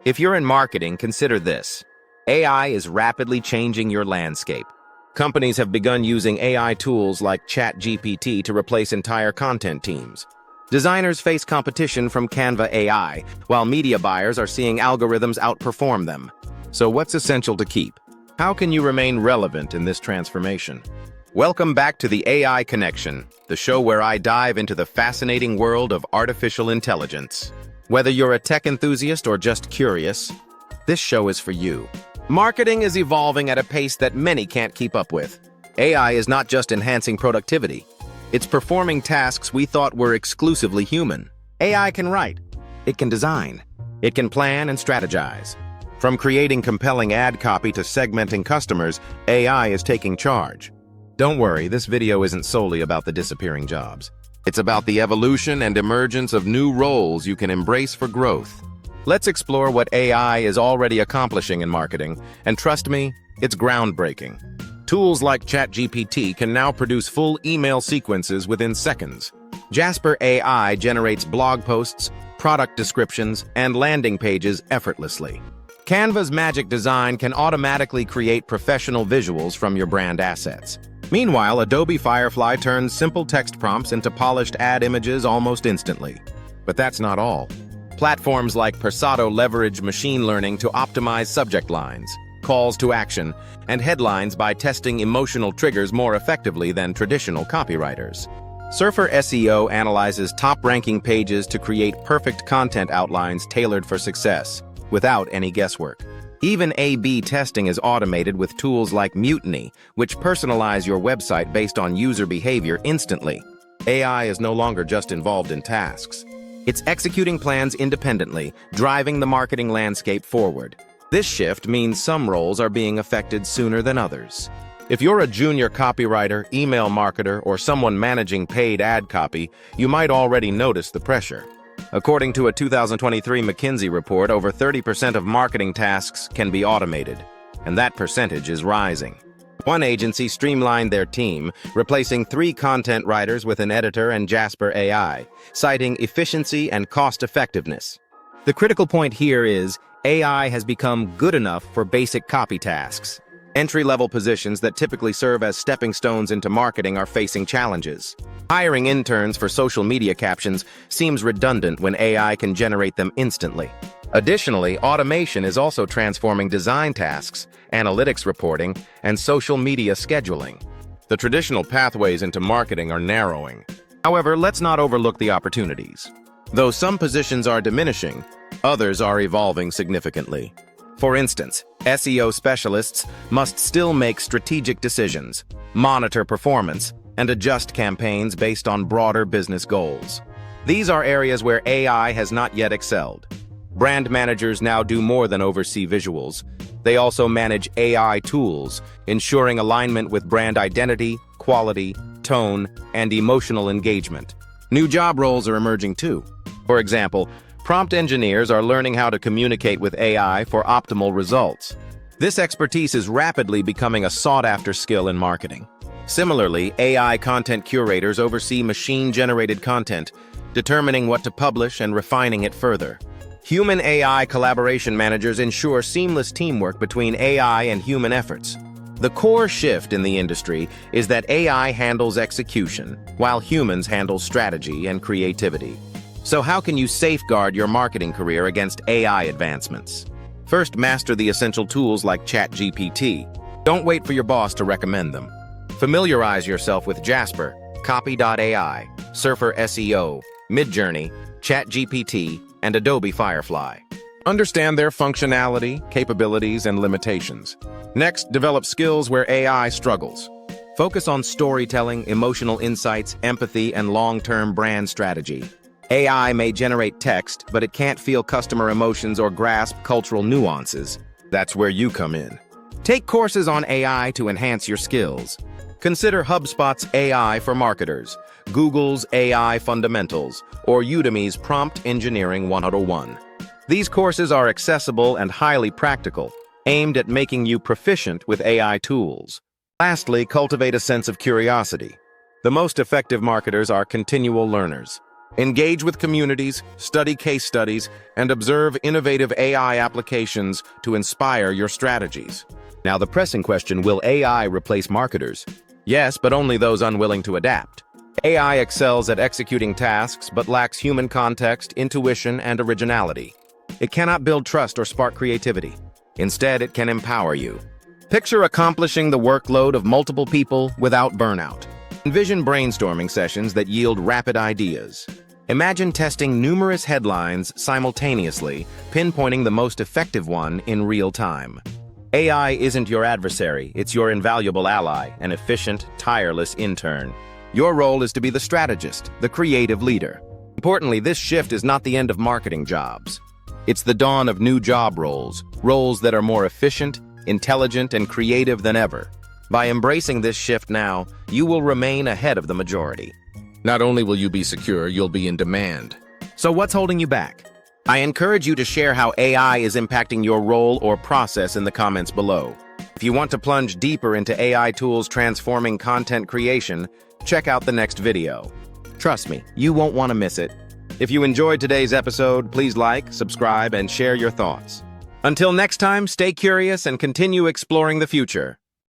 If you're in marketing, consider this. AI is rapidly changing your landscape. Companies have begun using AI tools like ChatGPT to replace entire content teams. Designers face competition from Canva AI, while media buyers are seeing algorithms outperform them. So what's essential to keep? How can you remain relevant in this transformation? Welcome back to the AI Connection, the show where I dive into the fascinating world of artificial intelligence. Whether you're a tech enthusiast or just curious, this show is for you. Marketing is evolving at a pace that many can't keep up with. AI is not just enhancing productivity. It's performing tasks we thought were exclusively human. AI can write. It can design. It can plan and strategize. From creating compelling ad copy to segmenting customers, AI is taking charge. Don't worry, this video isn't solely about the disappearing jobs. It's about the evolution and emergence of new roles you can embrace for growth. Let's explore what AI is already accomplishing in marketing, and trust me, it's groundbreaking. Tools like ChatGPT can now produce full email sequences within seconds. Jasper AI generates blog posts, product descriptions, and landing pages effortlessly. Canva's magic design can automatically create professional visuals from your brand assets. Meanwhile, Adobe Firefly turns simple text prompts into polished ad images almost instantly. But that's not all. Platforms like Persado leverage machine learning to optimize subject lines, calls to action, and headlines by testing emotional triggers more effectively than traditional copywriters. Surfer SEO analyzes top-ranking pages to create perfect content outlines tailored for success, without any guesswork. Even A/B testing is automated with tools like Mutiny, which personalize your website based on user behavior instantly. AI is no longer just involved in tasks. It's executing plans independently, driving the marketing landscape forward. This shift means some roles are being affected sooner than others. If you're a junior copywriter, email marketer, or someone managing paid ad copy, you might already notice the pressure. According to a 2023 McKinsey report, over 30% of marketing tasks can be automated, and that percentage is rising. One agency streamlined their team, replacing 3 content writers with an editor and Jasper AI, citing efficiency and cost-effectiveness. The critical point here is AI has become good enough for basic copy tasks. Entry-level positions that typically serve as stepping stones into marketing are facing challenges. Hiring interns for social media captions seems redundant when AI can generate them instantly. Additionally, automation is also transforming design tasks, analytics reporting, and social media scheduling. The traditional pathways into marketing are narrowing. However, let's not overlook the opportunities. Though some positions are diminishing, others are evolving significantly. For instance, SEO specialists must still make strategic decisions, monitor performance, and adjust campaigns based on broader business goals. These are areas where AI has not yet excelled. Brand managers now do more than oversee visuals. They also manage AI tools, ensuring alignment with brand identity, quality, tone, and emotional engagement. New job roles are emerging too. For example, prompt engineers are learning how to communicate with AI for optimal results. This expertise is rapidly becoming a sought-after skill in marketing. Similarly, AI content curators oversee machine-generated content, determining what to publish and refining it further. Human-AI collaboration managers ensure seamless teamwork between AI and human efforts. The core shift in the industry is that AI handles execution, while humans handle strategy and creativity. So how can you safeguard your marketing career against AI advancements? First, master the essential tools like ChatGPT. Don't wait for your boss to recommend them. Familiarize yourself with Jasper, Copy.ai, Surfer SEO, Midjourney, ChatGPT, and Adobe Firefly. Understand their functionality, capabilities, and limitations. Next, develop skills where AI struggles. Focus on storytelling, emotional insights, empathy, and long-term brand strategy. AI may generate text, but it can't feel customer emotions or grasp cultural nuances. That's where you come in. Take courses on AI to enhance your skills. Consider HubSpot's AI for Marketers, Google's AI Fundamentals, or Udemy's Prompt Engineering 101. These courses are accessible and highly practical, aimed at making you proficient with AI tools. Lastly, cultivate a sense of curiosity. The most effective marketers are continual learners. Engage with communities, study case studies, and observe innovative AI applications to inspire your strategies. Now, the pressing question, will AI replace marketers? Yes, but only those unwilling to adapt. AI excels at executing tasks but lacks human context, intuition, and originality. It cannot build trust or spark creativity. Instead, it can empower you. Picture accomplishing the workload of multiple people without burnout. Envision brainstorming sessions that yield rapid ideas. Imagine testing numerous headlines simultaneously, pinpointing the most effective one in real time. AI isn't your adversary, it's your invaluable ally, an efficient, tireless intern. Your role is to be the strategist, the creative leader. Importantly, this shift is not the end of marketing jobs. It's the dawn of new job roles, roles that are more efficient, intelligent, and creative than ever. By embracing this shift now, you will remain ahead of the majority. Not only will you be secure, you'll be in demand. So what's holding you back? I encourage you to share how AI is impacting your role or process in the comments below. If you want to plunge deeper into AI tools transforming content creation, check out the next video. Trust me, you won't want to miss it. If you enjoyed today's episode, please like, subscribe, and share your thoughts. Until next time, stay curious and continue exploring the future.